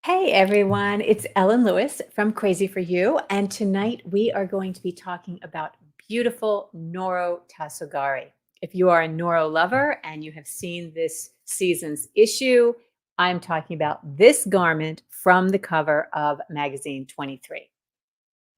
Hey everyone, it's Ellen Lewis from Crazy for You, and tonight we are going to be talking about beautiful Noro Tasogare. If you are a Noro lover and you have seen this season's issue, I'm talking about this garment from the cover of magazine 23.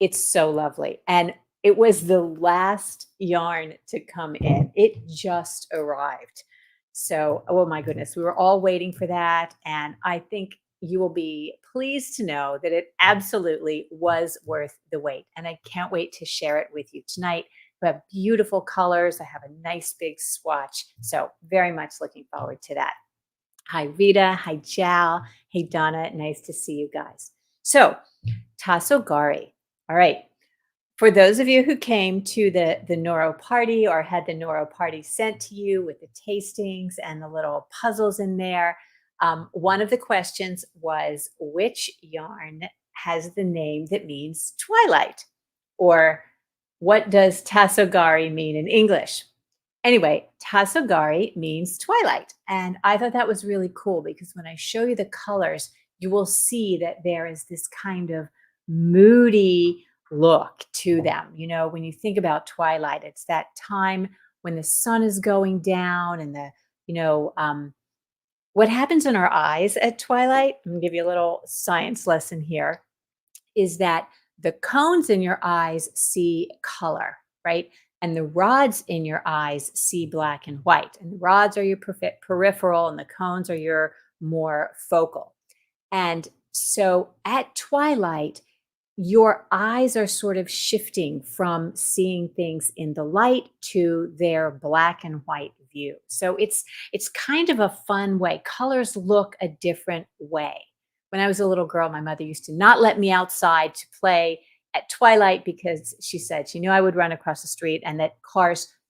It's so lovely, and it was the last yarn to come in. It just arrived. So, oh my goodness, we were all waiting for that. And I think you will be pleased to know that it absolutely was worth the wait. And I can't wait to share it with you tonight. We have beautiful colors. I have a nice big swatch. So, very much looking forward to that. Hi, Rita. Hi, Jal. Hey, Donna. Nice to see you guys. So, Tasogare. All right. For those of you who came to the Noro party or had the Noro party sent to you with the tastings and the little puzzles in there, one of the questions was which yarn has the name that means twilight? Or what does Tasogare mean in English? Anyway, Tasogare means twilight. And I thought that was really cool because when I show you the colors, you will see that there is this kind of moody look to them. You know, when you think about twilight, it's that time when the sun is going down and you know, what happens in our eyes at twilight. I'm gonna give you a little science lesson here is that the cones in your eyes see color, right? And the rods in your eyes see black and white. And the rods are your peripheral, and the cones are your more focal. And so at twilight, your eyes are sort of shifting from seeing things in the light to their black and white view. So it's kind of a fun way. Colors look a different way. When I was a little girl, my mother used to not let me outside to play at twilight because she said she knew I would run across the street and that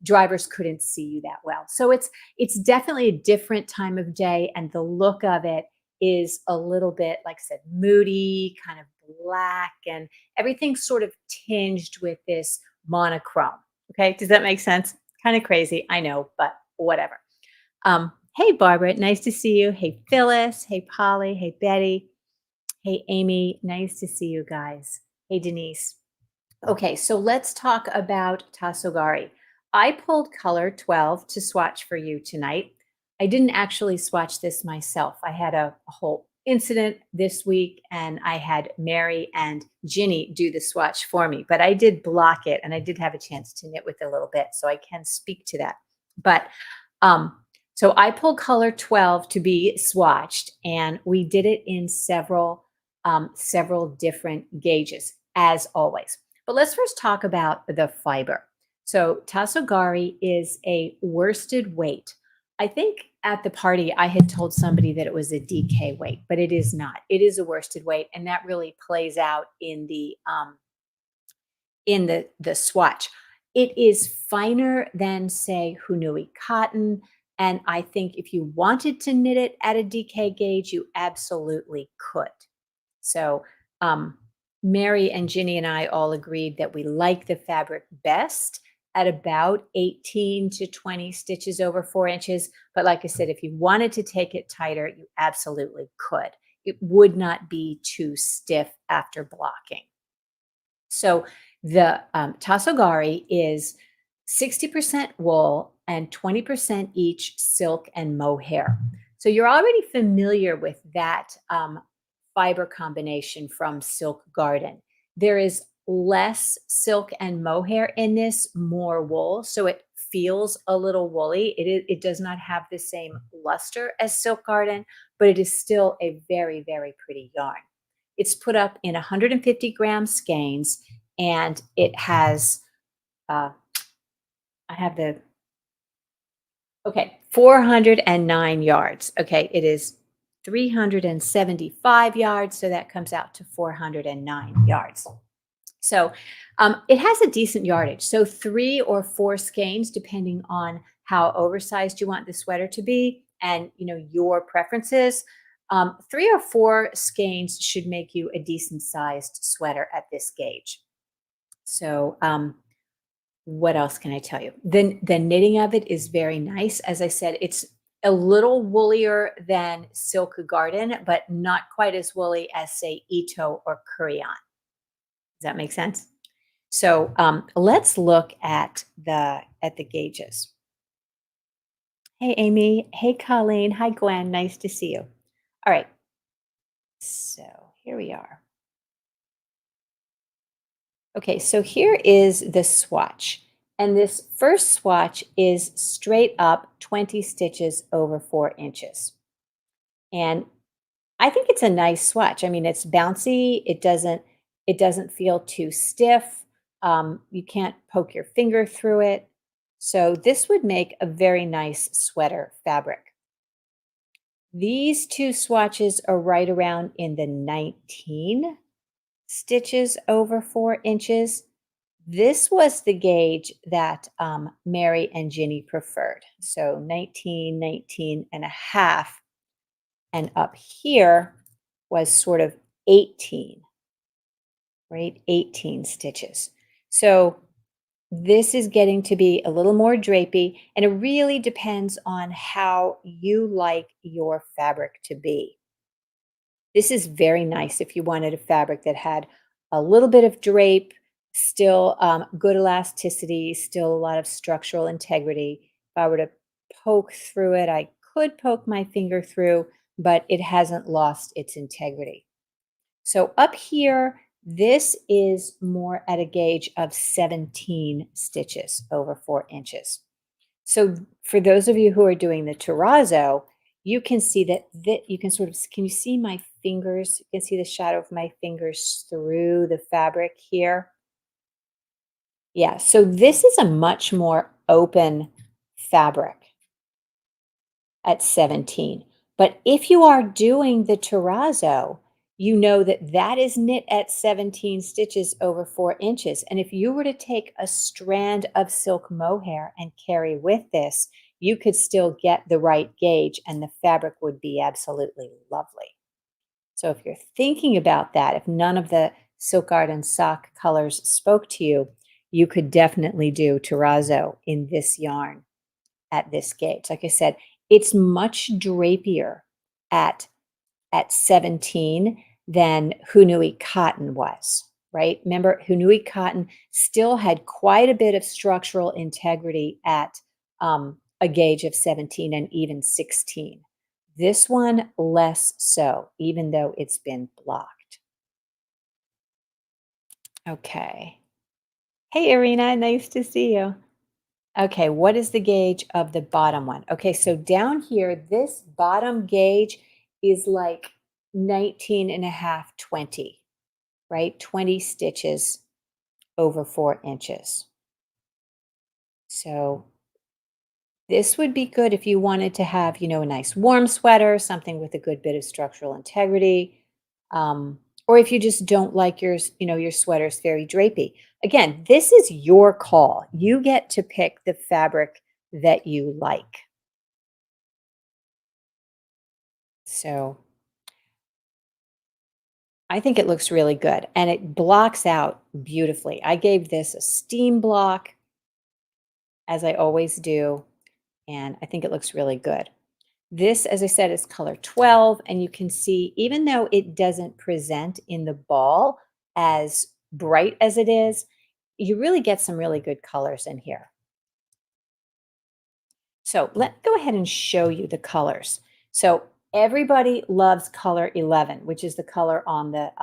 drivers couldn't see you that well. So it's definitely a different time of day, and the look of it is a little bit, like I said, moody, kind of black, and everything's sort of tinged with this monochrome. Okay, does that make sense? Kind of crazy, I know, but whatever. Hey, Barbara, nice to see you. Hey, Phyllis. Hey, Polly. Hey, Betty. Hey, Amy, nice to see you guys. Hey, Denise. Okay, so let's talk about Tasogare. I pulled color 12 to swatch for you tonight. I didn't actually swatch this myself. I had a whole incident this week and I had Mary and Ginny do the swatch for me, but I did block it and I did have a chance to knit with it a little bit, so I can speak to that. But so I pulled color 12 to be swatched, and we did it in several different gauges, as always. But let's first talk about the fiber. So Tasogare is a worsted weight. I think at the party I had told somebody that it was a DK weight, but it is not. It is a worsted weight, and that really plays out in the swatch. It is finer than, say, Hunui cotton, and I think if you wanted to knit it at a DK gauge, you absolutely could. So Mary and Ginny and I all agreed that we like the fabric best at about 18 to 20 stitches over 4 inches. But like I said, if you wanted to take it tighter, you absolutely could. It would not be too stiff after blocking. So the Tasogare is 60% wool and 20% each silk and mohair. So you're already familiar with that fiber combination from Silk Garden. There is less silk and mohair in this, more wool. So it feels a little woolly. It does not have the same luster as Silk Garden, but it is still a very, very pretty yarn. It's put up in 150-gram skeins, and it has, I have the, okay, 409 yards. Okay, it is 375 yards, so that comes out to 409 yards. So it has a decent yardage. So 3 or 4 skeins, depending on how oversized you want the sweater to be and your preferences. 3 or 4 skeins should make you a decent sized sweater at this gauge. So what else can I tell you? The knitting of it is very nice. As I said, it's a little woolier than Silk Garden, but not quite as woolly as, say, Ito or Kurion. Does that make sense? So let's look at the gauges. Hey, Amy. Hey, Colleen. Hi, Gwen. Nice to see you. All right. So here we are. Okay, so here is the swatch. And this first swatch is straight up 20 stitches over 4 inches. And I think it's a nice swatch. I mean, it's bouncy. It doesn't feel too stiff. You can't poke your finger through it. So this would make a very nice sweater fabric. These two swatches are right around in the 19 stitches over 4 inches. This was the gauge that Mary and Ginny preferred. So 19, 19 and a half. And up here was sort of 18, right? 18 stitches. So this is getting to be a little more drapey, and it really depends on how you like your fabric to be. This is very nice if you wanted a fabric that had a little bit of drape, still good elasticity, still a lot of structural integrity. If I were to poke through it, I could poke my finger through, but it hasn't lost its integrity. So up here, this is more at a gauge of 17 stitches over 4 inches. So for those of you who are doing the terrazzo, you can see that you can sort of, can you see my fingers? You can see the shadow of my fingers through the fabric here. Yeah, so this is a much more open fabric at 17. But if you are doing the terrazzo, you know that that is knit at 17 stitches over 4 inches. And if you were to take a strand of silk mohair and carry with this, you could still get the right gauge and the fabric would be absolutely lovely. So if you're thinking about that, if none of the Silk Garden sock colors spoke to you, you could definitely do terrazzo in this yarn at this gauge. Like I said, it's much drapier at 17 than Hunui cotton was, right? Remember, Hunui cotton still had quite a bit of structural integrity at a gauge of 17 and even 16. This one, less so, even though it's been blocked. Okay. Hey, Irina, nice to see you. Okay, what is the gauge of the bottom one? Okay, so down here, this bottom gauge is like 19 and a half, 20, right? 20 stitches over 4 inches. So this would be good if you wanted to have, a nice warm sweater, something with a good bit of structural integrity. Or if you just don't like your sweaters very drapey. Again, this is your call. You get to pick the fabric that you like. So I think it looks really good and it blocks out beautifully. I gave this a steam block, as I always do, and I think it looks really good. This, as I said, is color 12, and you can see, even though it doesn't present in the ball as bright as it is, you really get some really good colors in here. So let's go ahead and show you the colors. So everybody loves color 11, which is the color on the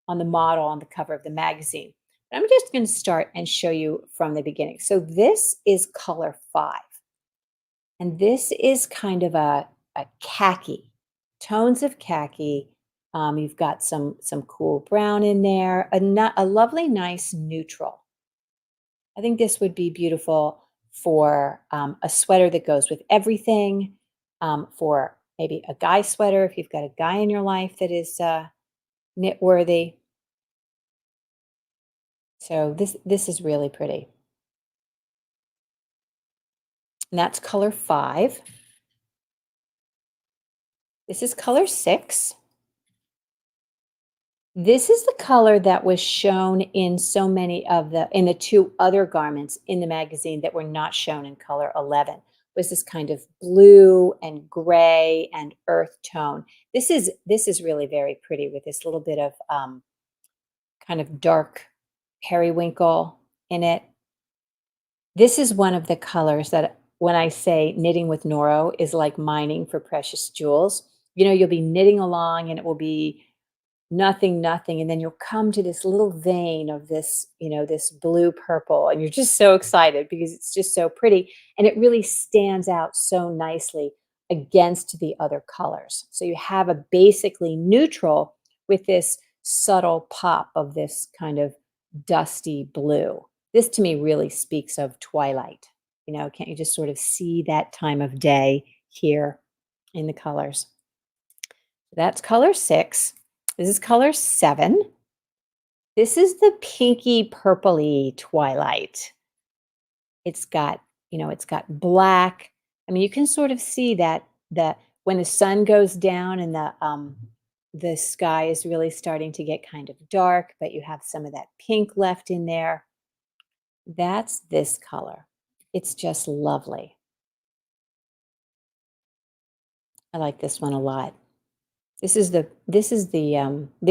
model on the cover of the magazine. But I'm just going to start and show you from the beginning. So this is color 5. And this is kind of a khaki, tones of khaki. You've got some cool brown in there, a lovely, nice neutral. I think this would be beautiful for a sweater that goes with everything, for maybe a guy sweater if you've got a guy in your life that is knit worthy. So this is really pretty. And that's color 5. This is color 6. This is the color that was shown in so many of in the 2 other garments in the magazine that were not shown in color 11. was this kind of blue and gray and earth tone. This is really very pretty with this little bit of kind of dark periwinkle in it. This is one of the colors that when I say knitting with Noro is like mining for precious jewels. You know, you'll be knitting along and it will be nothing, nothing. And then you'll come to this little vein of this, this blue purple. And you're just so excited because it's just so pretty. And it really stands out so nicely against the other colors. So you have a basically neutral with this subtle pop of this kind of dusty blue. This to me really speaks of twilight. Can't you just sort of see that time of day here in the colors? That's color 6. This is color 7. This is the pinky purpley twilight. It's got black. I mean, you can sort of see that when the sun goes down and the sky is really starting to get kind of dark, but you have some of that pink left in there. That's this color. It's just lovely. I like this one a lot. This is the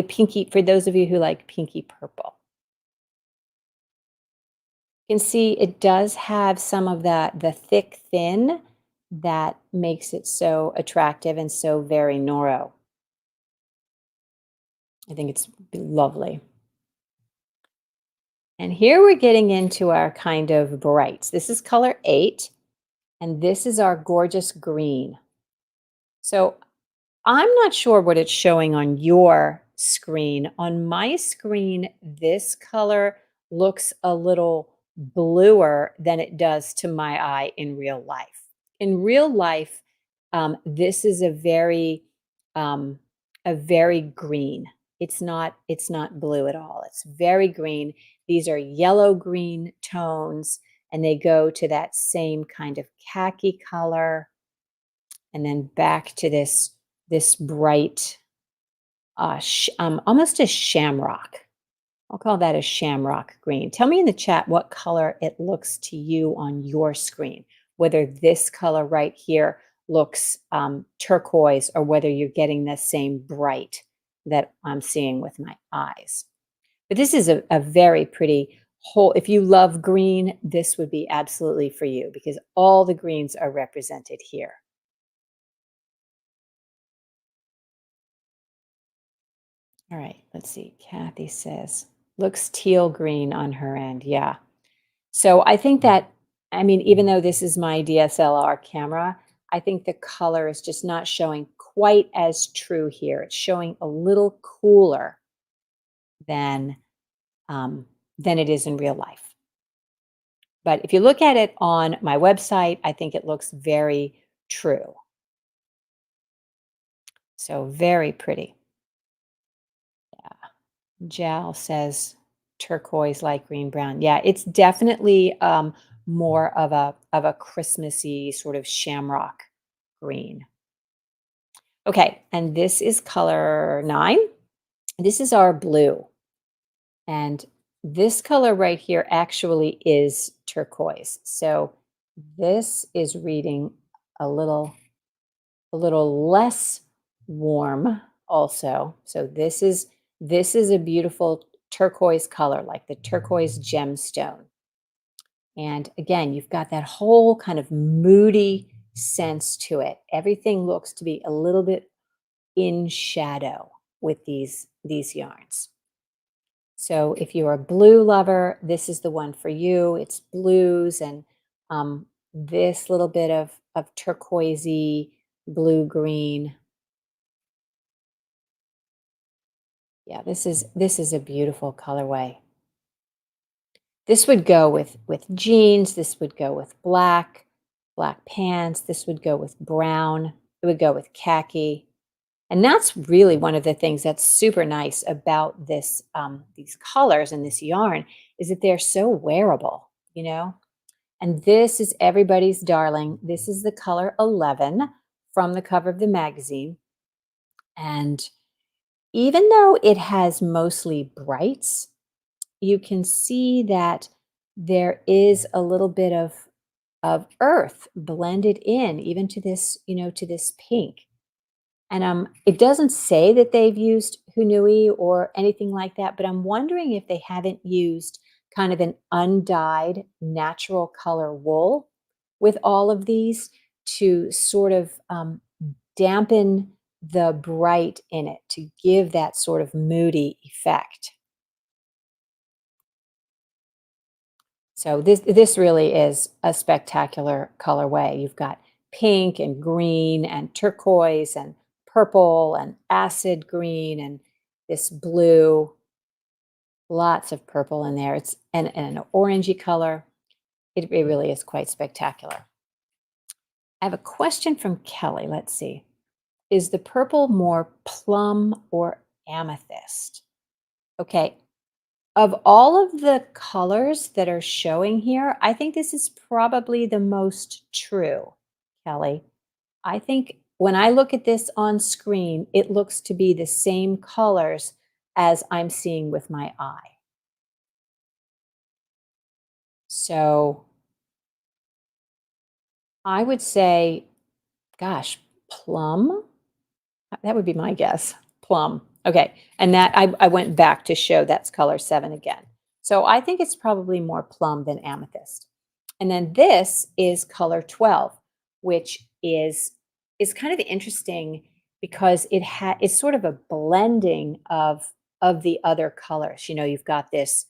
pinky for those of you who like pinky purple. You can see it does have some of the thick thin that makes it so attractive and so very Noro. I think it's lovely. And here we're getting into our kind of brights. This is color 8, and this is our gorgeous green. So I'm not sure what it's showing on your screen. On my screen, this color looks a little bluer than it does to my eye in real life. In real life, this is um, a very green. It's not blue at all. It's very green. These are yellow green tones, and they go to that same kind of khaki color, and then back to this bright, almost a shamrock. I'll call that a shamrock green. Tell me in the chat what color it looks to you on your screen, whether this color right here looks turquoise or whether you're getting the same bright that I'm seeing with my eyes. But this is a very pretty whole. If you love green, this would be absolutely for you because all the greens are represented here. All right, let's see. Kathy says, looks teal green on her end. Yeah. So I think that, I mean, even though this is my DSLR camera, I think the color is just not showing quite as true here. It's showing a little cooler than than it is in real life. But if you look at it on my website, I think it looks very true. So very pretty. Jal says turquoise, light green, brown. Yeah, it's definitely more of a Christmassy sort of shamrock green. Okay, and this is color 9. This is our blue. And this color right here actually is turquoise. So this is reading a little less warm also. So this is a beautiful turquoise color, like the turquoise gemstone. And again, you've got that whole kind of moody sense to it. Everything looks to be a little bit in shadow with these yarns. So if you're a blue lover, this is the one for you. It's blues and this little bit of turquoisey blue green. Yeah, this is a beautiful colorway. This would go with jeans. This would go with black pants. This would go with brown. It would go with khaki. And that's really one of the things that's super nice about this these colors and this yarn is that they're so wearable, you know? And this is everybody's darling. This is the color 11 from the cover of the magazine. And even though it has mostly brights, you can see that there is a little bit of earth blended in even to this, to this pink. And it doesn't say that they've used Hunui or anything like that, but I'm wondering if they haven't used kind of an undyed natural color wool with all of these to sort of dampen the bright in it, to give that sort of moody effect. So this really is a spectacular colorway. You've got pink and green and turquoise and purple and acid green and this blue, lots of purple in there. It's and an orangey color. It really is quite spectacular. I have a question from Kelly. Let's see. Is the purple more plum or amethyst? Okay, of all of the colors that are showing here, I think this is probably the most true, Kelly. I think when I look at this on screen, it looks to be the same colors as I'm seeing with my eye. So I would say, gosh, plum. That would be my guess. Plum. Okay. And that I went back to show that's color 7 again. So I think it's probably more plum than amethyst. And then this is color 12, which is kind of interesting because it's sort of a blending of the other colors. You've got this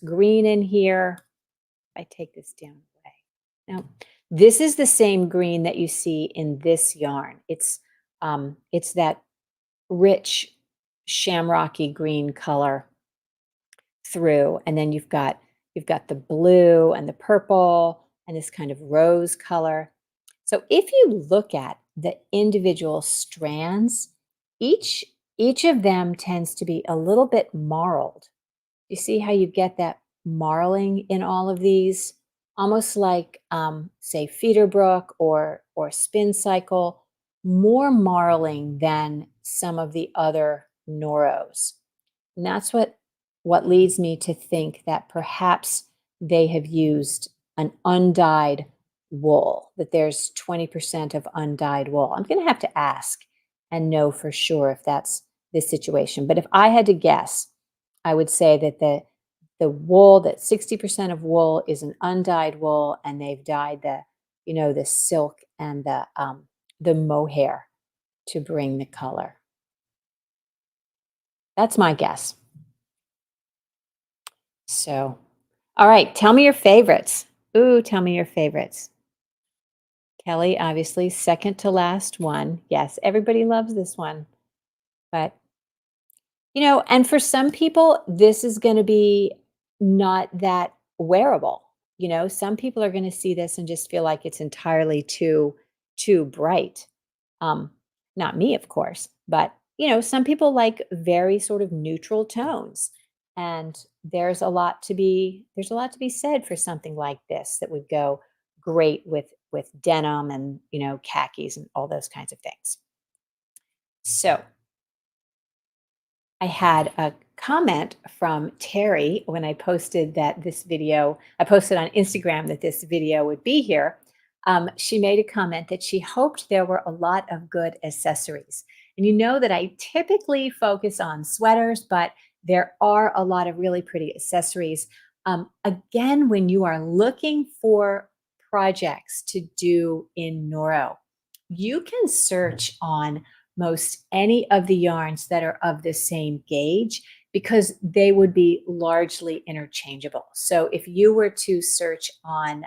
green in here. If I take this down away. Now, this is the same green that you see in this yarn. It's that rich shamrocky green color through, and then you've got the blue and the purple and this kind of rose color. So if you look at the individual strands, each each of them tends to be a little bit marled. You see how you get that marling in all of these? Almost like, say, Feederbrook or Spin Cycle, more marling than some of the other Noros. And that's what leads me to think that perhaps they have used an undyed wool, that there's 20% of undyed wool. I'm going to have to ask and know for sure if that's this situation. But if I had to guess, I would say that the wool, that 60% of wool is an undyed wool, and they've dyed the silk and the mohair to bring the color. That's my guess. So, all right, tell me your favorites. Ooh, tell me your favorites. Kelly, obviously, second to last one. Yes, everybody loves this one. But and for some people, this is going to be not that wearable. Some people are going to see this and just feel like it's entirely too bright. Um, Not me, of course, but some people like very sort of neutral tones. And there's a lot to be said for something like this that would go great with denim and khakis and all those kinds of things. So I had a comment from Terry when I posted that this video, I posted on Instagram that this video would be here. She made a comment that she hoped there were a lot of good accessories. And you know that I typically focus on sweaters, but there are a lot of really pretty accessories. Again, when you are looking for projects to do in Noro, you can search on most any of the yarns that are of the same gauge because they would be largely interchangeable. So if you were to search on,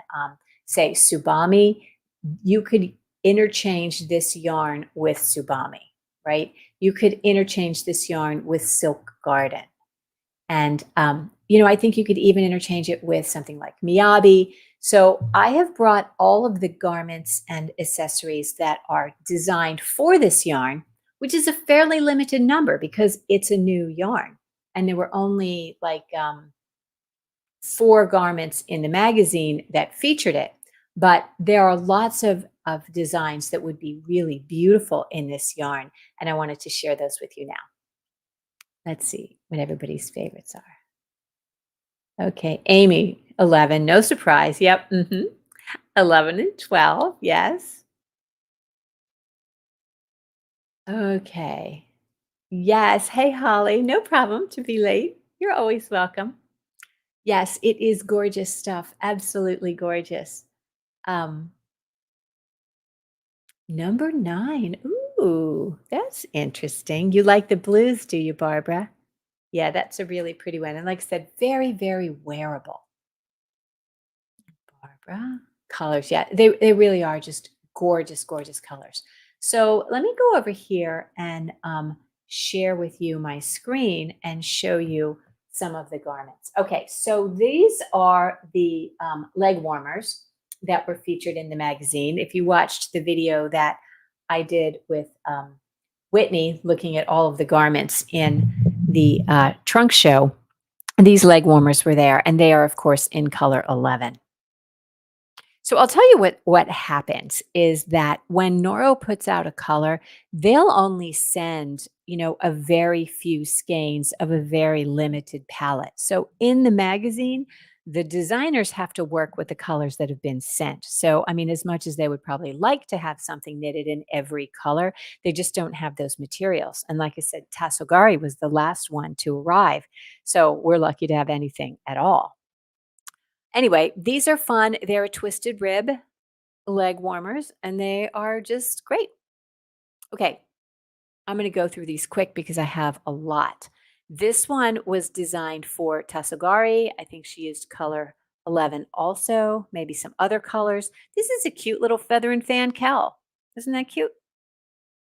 say, Tsubami, you could interchange this yarn with Tsubami, right? You could interchange this yarn with Silk Garden. And, I think you could even interchange it with something like Miyabi. So I have brought all of the garments and accessories that are designed for this yarn, which is a fairly limited number because it's a new yarn. And there were only like 4 garments in the magazine that featured it. But there are lots of designs that would be really beautiful in this yarn. And I wanted to share those with you now. Let's see what everybody's favorites are. Okay, Amy, 11, no surprise. Yep. 11 and 12, yes. Okay. Yes. Hey, Holly. No problem to be late. You're always welcome. Yes, it is gorgeous stuff. Absolutely gorgeous. Um, Number 9. Ooh, that's interesting. You like the blues, do you, Barbara? Yeah, that's a really pretty one. And like I said, very, very wearable. Barbara. Colors, yeah, they really are just gorgeous, gorgeous colors. So let me go over here and share with you my screen and show you some of the garments. Okay, so these are the leg warmers that were featured in the magazine. If you watched the video that I did with Whitney looking at all of the garments in the trunk show, these leg warmers were there, and they are, of course, in color 11. So I'll tell you what happens is that when Noro puts out a color, they'll only send, a very few skeins of a very limited palette. So in the magazine, the designers have to work with the colors that have been sent. So, I mean, as much as they would probably like to have something knitted in every color, they just don't have those materials. And like I said, Tasogare was the last one to arrive. So we're lucky to have anything at all. Anyway, these are fun. They're a twisted rib leg warmers, and they are just great. Okay, I'm going to go through these quick because I have a lot. This one was designed for Tasogare. I think she used color 11 also, maybe some other colors. This is a cute little feather and fan cowl. Isn't that cute?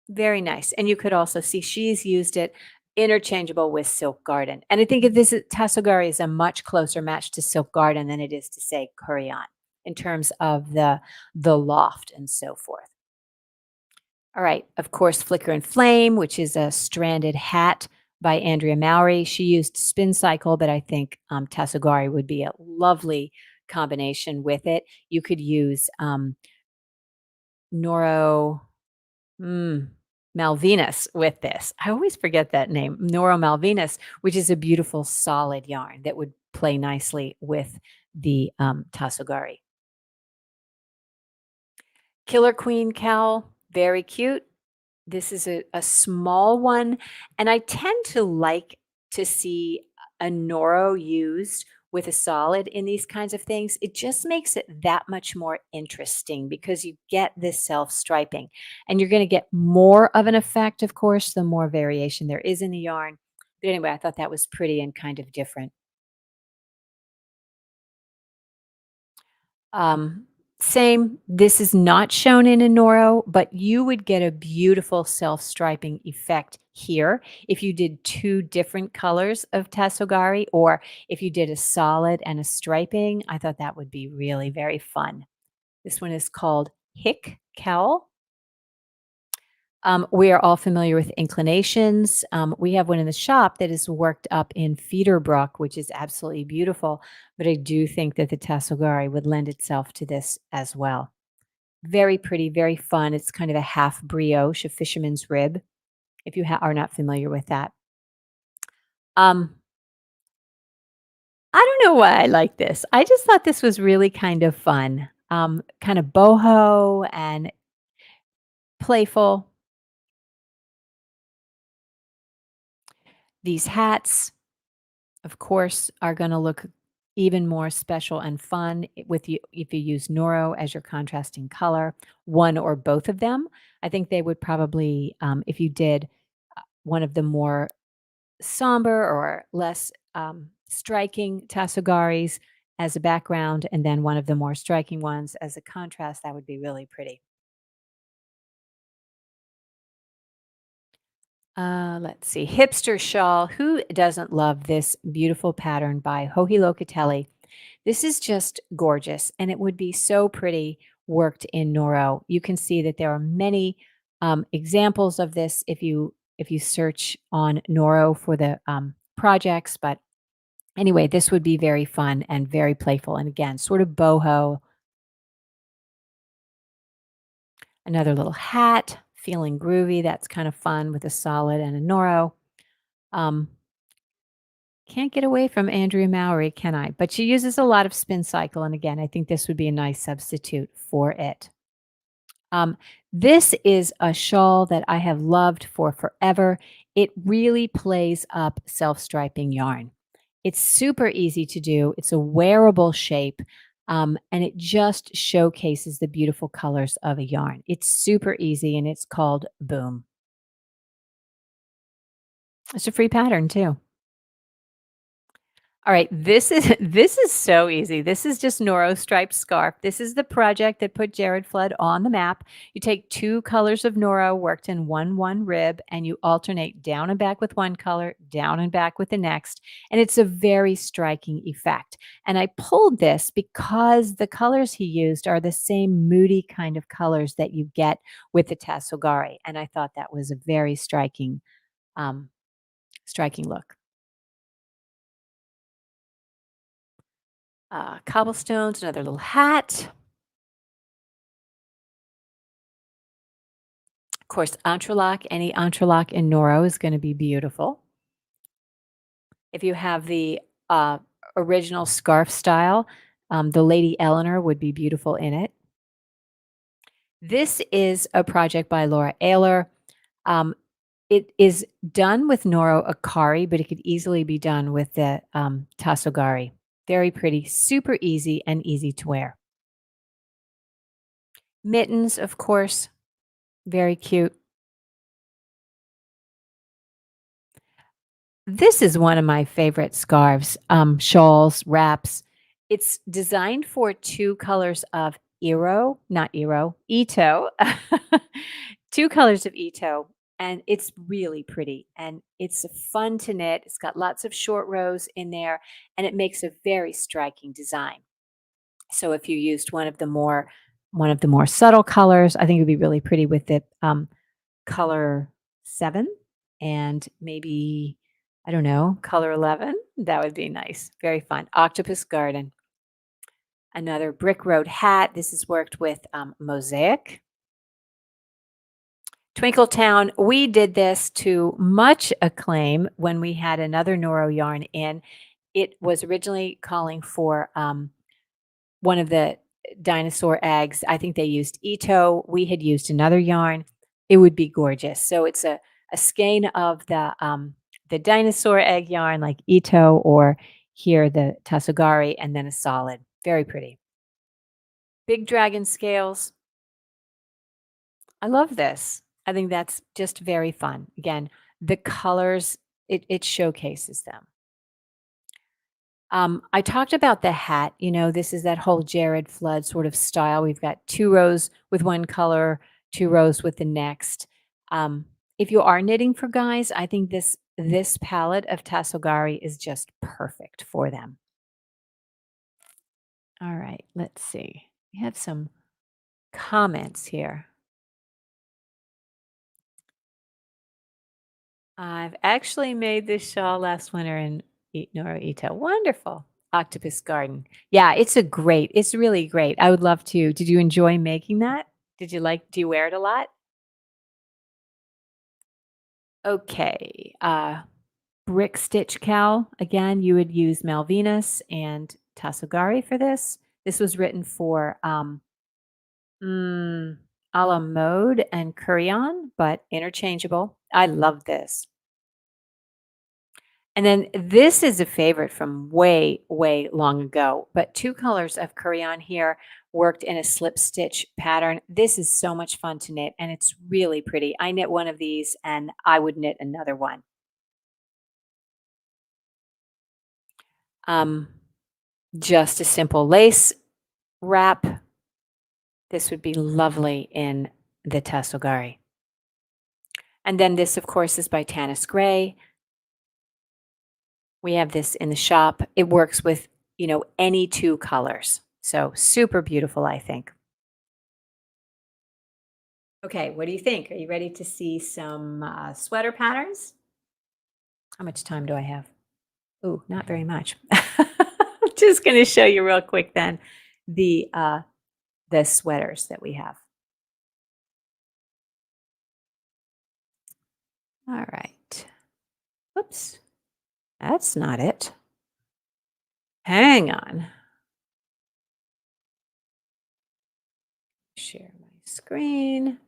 Very nice. And you could also see she's used it interchangeable with Silk Garden. And I think if this is Tasogare is a much closer match to Silk Garden than it is to say Kurion in terms of the loft and so forth. All right, of course, Flicker and Flame, which is a stranded hat by Andrea Mowry. She used Spin Cycle, but I think Tasogare would be a lovely combination with it. You could use Noro. Malvinus with this. I always forget that name, Noro Malvinus, which is a beautiful solid yarn that would play nicely with the Tasogare. Killer Queen cowl, very cute. This is a small one, and I tend to like to see a Noro used with a solid in these kinds of things. It just makes it that much more interesting because you get this self-striping, and you're gonna get more of an effect, of course, the more variation there is in the yarn. But anyway, I thought that was pretty and kind of different. Um, Same, this is not shown in a Noro, but you would get a beautiful self-striping effect here if you did two different colors of Tasogare, or if you did a solid and a striping. I thought that would be really very fun. This one is called Hick Cowl. We are all familiar with inclinations. We have one in the shop that is worked up in Federbrook, which is absolutely beautiful. But I do think that the Tasogare would lend itself to this as well. Very pretty, very fun. It's kind of a half brioche, a fisherman's rib, if you are not familiar with that. Um, I don't know why I like this. I just thought this was really kind of fun, kind of boho and playful. These hats, of course, are going to look even more special and fun with you if you use Noro as your contrasting color, one or both of them. I think they would probably, if you did one of the more somber or less striking Tassogaris as a background, and then one of the more striking ones as a contrast, that would be really pretty. Let's see. Hipster shawl. Who doesn't love this beautiful pattern by Joji Locatelli? This is just gorgeous, and it would be so pretty worked in Noro. You can see that there are many examples of this if you search on Noro for the projects. But anyway, this would be very fun and very playful, and again, sort of boho. Another little hat, feeling groovy. That's kind of fun with a solid and a Noro. Um, Can't get away from Andrea Mowry, can I? But she uses a lot of spin cycle, and again, I think this would be a nice substitute for it. Um, this is a shawl that I have loved for forever. It really plays up self-striping yarn. It's super easy to do. It's a wearable shape, and it just showcases the beautiful colors of a yarn. It's super easy, and it's called Boom. It's a free pattern too. All right, this is this is so easy. This is just Noro striped scarf. This is the project that put Jared Flood on the map. You take 2 colors of Noro worked in 1 rib, and you alternate down and back with one color, down and back with the next, and it's a very striking effect. And I pulled this because the colors he used are the same moody kind of colors that you get with the Tasogare, and I thought that was a very um, striking look. Cobblestones, another little hat. Of course, entrelac, any entrelac in Noro is going to be beautiful. If you have the original scarf style, the Lady Eleanor would be beautiful in it. This is a project by Laura Ayler. It is done with Noro Akari, but it could easily be done with the Tasogare. Very pretty, super easy, and easy to wear. Mittens, of course, very cute. This is one of my favorite scarves, shawls, wraps. It's designed for 2 colors of Ito, 2 colors of Ito, and it's really pretty, and it's fun to knit. It's got lots of short rows in there, and it makes a very striking design. So if you used one of the more subtle colors, I think it would be really pretty with it. Color 7 and maybe, I don't know, color 11. That would be nice. Very fun. Octopus Garden. Another Brick Road hat. This is worked with mosaic. Twinkle Town. We did this to much acclaim when we had another Noro yarn in. It was originally calling for one of the dinosaur eggs. I think they used Ito. We had used another yarn. It would be gorgeous. So it's a skein of the dinosaur egg yarn like Ito, or here the Tasogare, and then a solid. Very pretty. Big dragon scales. I love this. I think that's just very fun. Again, the colors, it showcases them. I talked about the hat. You know, this is that whole Jared Flood sort of style. We've got 2 rows with one color, 2 rows with the next. If you are knitting for guys, I think this palette of Tasogare is just perfect for them. All right, let's see. We have some comments here. I've actually made this shawl last winter in Noro Ito. Wonderful. Octopus Garden. Yeah, it's really great. I would love to. Did you enjoy making that? Do you wear it a lot? Okay. Brick Stitch Cowl. Again, you would use Malvinas and Tasogare for this. This was written for a la Mode and Curion, but interchangeable. I love this. And then this is a favorite from way, way long ago, but 2 colors of Curion here worked in a slip stitch pattern. This is so much fun to knit, and it's really pretty. I knit one of these, and I would knit another one. Just a simple lace wrap. This would be lovely in the Tasogare. And then this, of course, is by Tanis Gray. We have this in the shop. It works with, any 2 colors. So super beautiful, I think. Okay, what do you think? Are you ready to see some sweater patterns? How much time do I have? Ooh, not very much. I'm just going to show you real quick then the sweaters that we have. All right. Oops. That's not it. Hang on. Share my screen.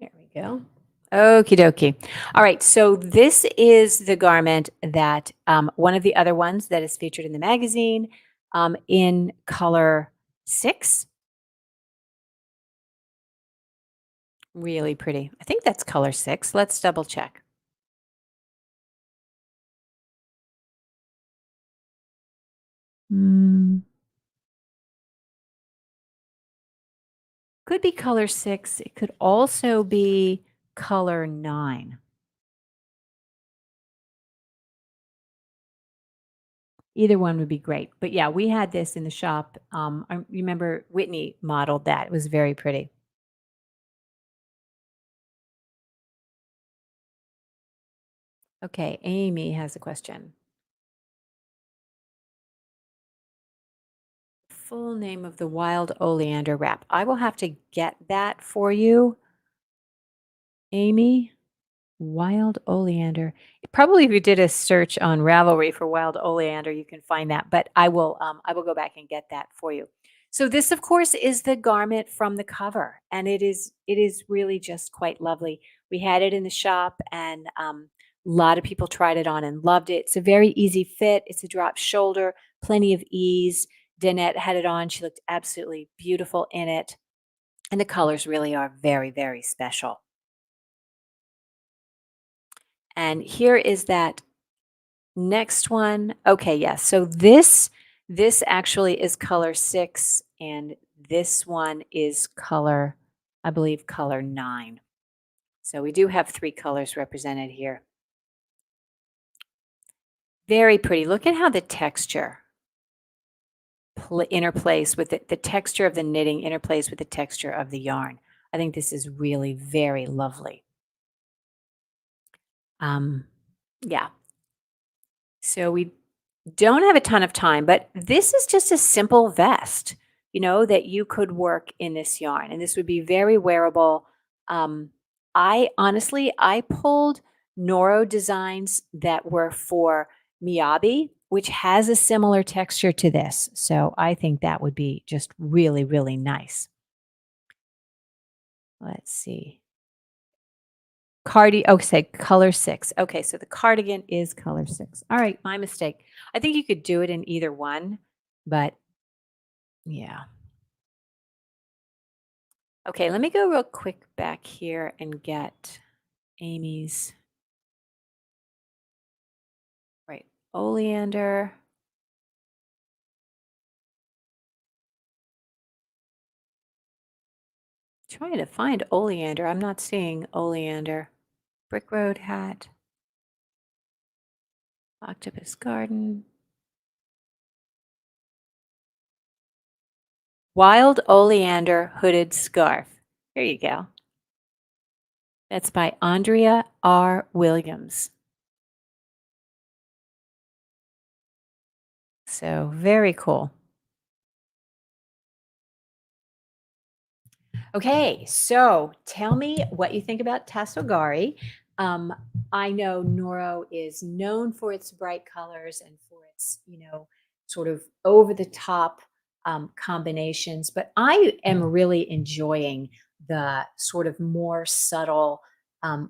There we go. Okie dokie. All right. So this is the garment that one of the other ones that is featured in the magazine in color 6. Really pretty. I think that's color 6. Let's double check. Mm, could be color 6. It could also be color 9. Either one would be great. But yeah, we had this in the shop. I remember Whitney modeled that. It was very pretty. Okay, Amy has a question. Full name of the wild oleander wrap. I will have to get that for you, Amy. Wild oleander. Probably if you did a search on Ravelry for wild oleander, you can find that, but I will go back and get that for you. So this, of course, is the garment from the cover, and it is really just quite lovely. We had it in the shop, and a lot of people tried it on and loved it. It's a very easy fit. It's a drop shoulder, plenty of ease. Danette had it on. She looked absolutely beautiful in it, and the colors really are very, very special. And here is that next one. Okay, yes. So this actually is color 6 and this one is color, I believe color 9. So we do have 3 colors represented here. Very pretty. Look at how the texture interplays with the texture of the knitting interplays with the texture of the yarn. I think this is really very lovely. Yeah. So we don't have a ton of time, but this is just a simple vest, that you could work in this yarn, and this would be very wearable. I honestly, I pulled Noro designs that were for Miyabi, which has a similar texture to this. So I think that would be just really, really nice. Let's see. Say color 6. Okay, so the cardigan is color 6. All right, my mistake. I think you could do it in either one, but yeah. Okay, let me go real quick back here and get Amy's. Right, oleander. Trying to find oleander. I'm not seeing oleander. Brick Road hat. Octopus Garden. Wild Oleander Hooded Scarf. There you go. That's by Andrea R. Williams. So very cool. Okay, so tell me what you think about Tasogare. Um, I know Noro is known for its bright colors and for its, sort of over the top combinations, but I am really enjoying the sort of more subtle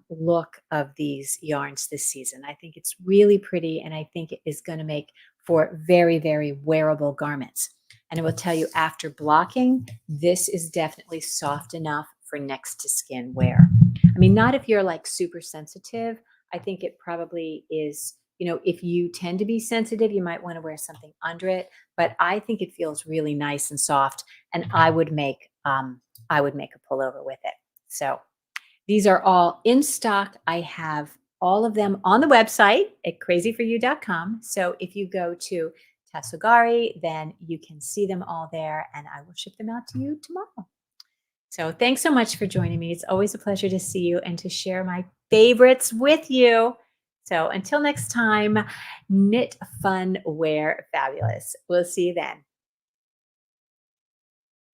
look of these yarns this season. I think it's really pretty, and I think it is going to make for very, very wearable garments. And I will tell you, after blocking, this is definitely soft enough for next to skin wear. I mean, not if you're like super sensitive. I think it probably is, if you tend to be sensitive, you might want to wear something under it. But I think it feels really nice and soft. And I would make a pullover with it. So these are all in stock. I have all of them on the website at crazyforyou.com. So if you go to Tasogare, then you can see them all there, and I will ship them out to you tomorrow. So thanks so much for joining me. It's always a pleasure to see you and to share my favorites with you. So until next time, knit fun, wear fabulous. We'll see you then.